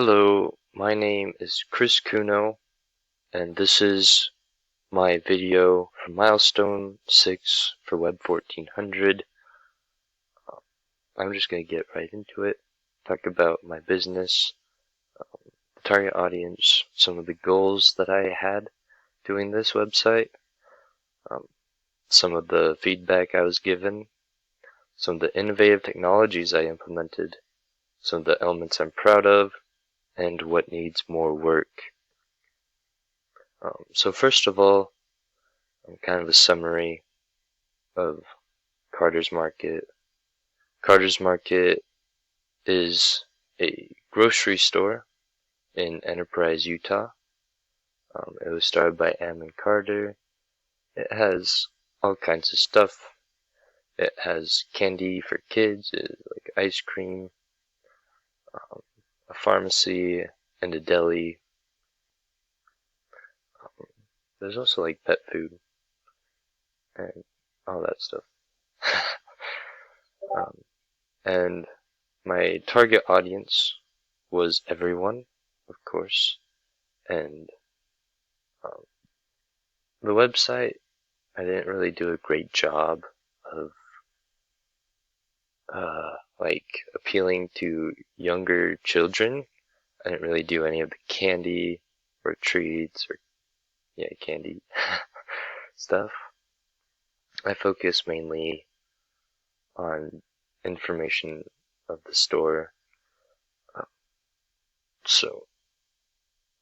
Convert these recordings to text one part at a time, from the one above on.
Hello, my name is Chris Kuno, and this is my video for milestone 6 for Web 1400. I'm just going to get right into it, talk about my business, the target audience, some of the goals that I had doing this website, some of the feedback I was given, some of the innovative technologies I implemented, some of the elements I'm proud of, and what needs more work. So first of all, kind of a summary of Carter's Market. Carter's Market is a grocery store in Enterprise, Utah. It was started by Ammon Carter. It has all kinds of stuff. It has candy for kids, like ice cream, a pharmacy, and a deli. There's also like pet food and all that stuff. And my target audience was everyone, of course, and the website, I didn't really do a great job of like appealing to younger children. I didn't really do any of the candy or treats or candy stuff. I focused mainly on information of the store. So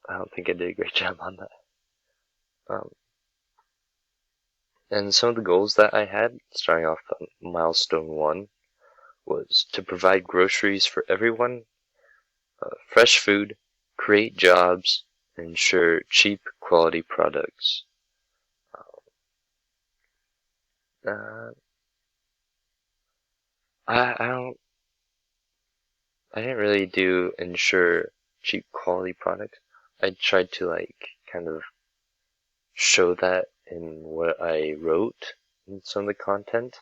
I don't think I did a great job on that. And some of the goals that I had, starting off on milestone 1, was to provide groceries for everyone, fresh food, create jobs, and ensure cheap quality products. I didn't really do ensure cheap quality products. I tried to kind of show that in what I wrote in some of the content.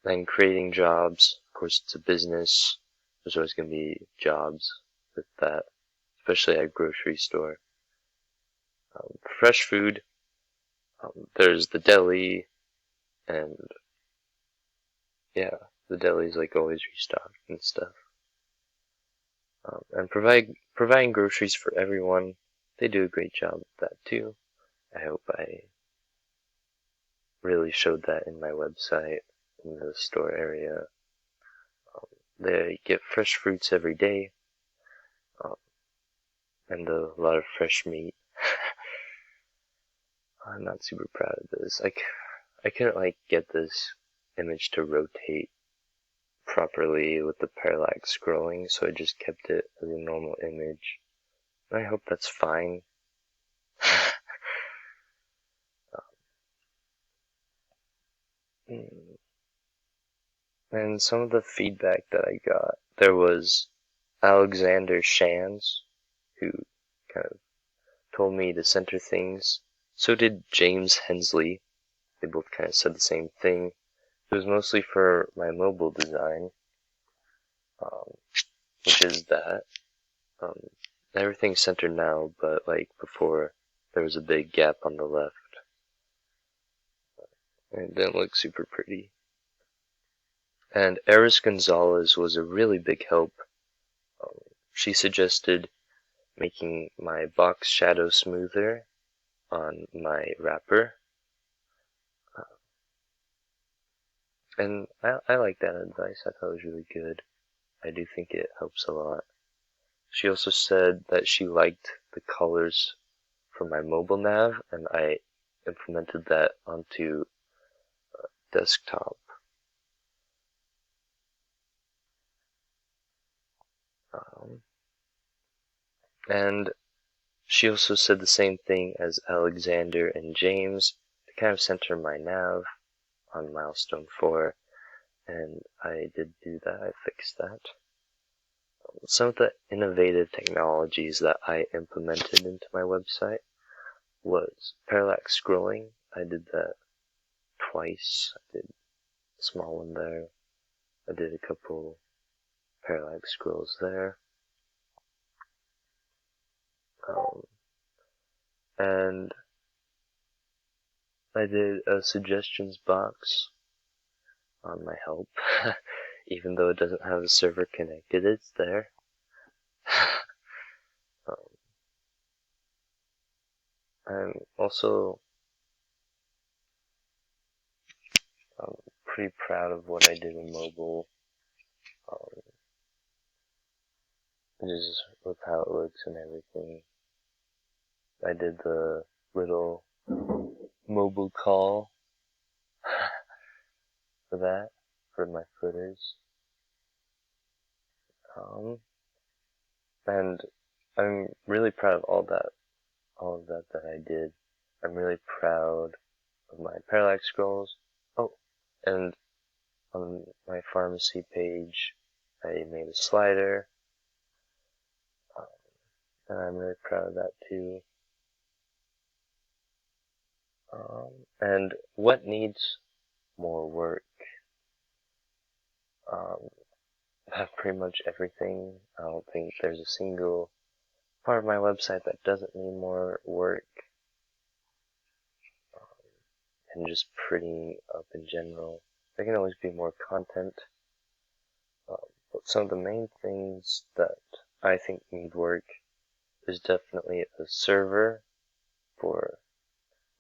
Then creating jobs, of course it's a business, there's always going to be jobs with that, especially at a grocery store. Fresh food, there's the deli, and the deli's like always restocked and stuff. And providing groceries for everyone, they do a great job of that too. I hope I really showed that in my website, in the store area. They get fresh fruits every day, and a lot of fresh meat. I'm not super proud of this. I couldn't get this image to rotate properly with the parallax scrolling, so I just kept it as a normal image. I hope that's fine. And some of the feedback that I got, there was Alexander Shands, who kind of told me to center things. So did James Hensley. They both kind of said the same thing. It was mostly for my mobile design, which is that. Everything's centered now, but before, there was a big gap on the left. And it didn't look super pretty. And Eris Gonzalez was a really big help. She suggested making my box shadow smoother on my wrapper. And I like that advice. I thought it was really good. I do think it helps a lot. She also said that she liked the colors for my mobile nav, and I implemented that onto desktop. And she also said the same thing as Alexander and James to kind of center my nav on milestone 4, and I did do that. I fixed that. Some of the innovative technologies that I implemented into my website was parallax scrolling. I did that twice. I did a small one there. I did a couple parallax scrolls there. And I did a suggestions box on my help. Even though it doesn't have a server connected, it's there. I'm also pretty proud of what I did in mobile. Just with how it looks and everything. I did the little mobile call for that, for my footers. And I'm really proud of all of that I did. I'm really proud of my parallax scrolls. Oh, and on my pharmacy page, I made a slider, and I'm really proud of that too. And what needs more work? Pretty much everything. I don't think there's a single part of my website that doesn't need more work, and just pretty up in general. There can always be more content, but some of the main things that I think need work is definitely a server for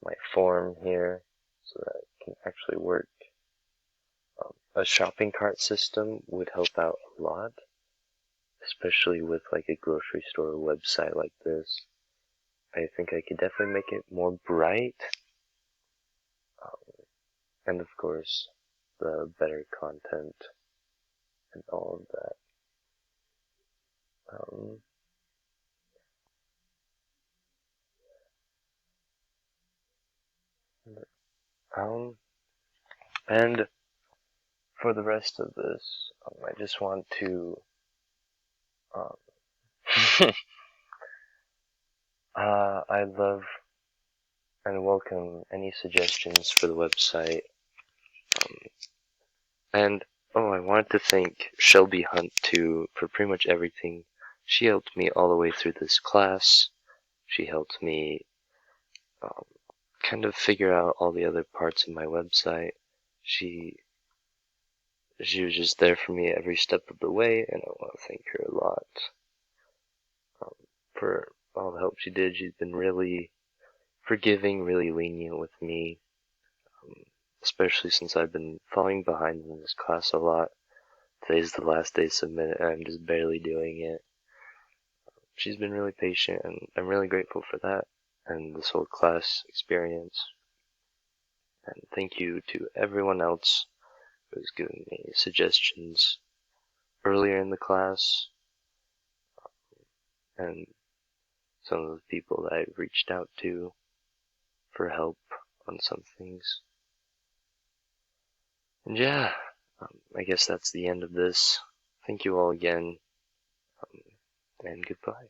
my form here, so that it can actually work. A shopping cart system would help out a lot, especially with like a grocery store website like this. I think I could definitely make it more bright, and of course, the better content and all of that. And for the rest of this, I just want to I love and welcome any suggestions for the website. And I wanted to thank Shelby Hunt too for pretty much everything. She helped me all the way through this class. She helped me kind of figure out all the other parts of my website. She was just there for me every step of the way, and I want to thank her a lot for all the help she did. She's been really forgiving, really lenient with me, especially since I've been falling behind in this class a lot. Today's the last day to submit it, and I'm just barely doing it. She's been really patient, and I'm really grateful for that, and this whole class experience. And thank you to everyone else who was giving me suggestions earlier in the class, and some of the people that I've reached out to for help on some things. And yeah, I guess that's the end of this. Thank you all again, and goodbye.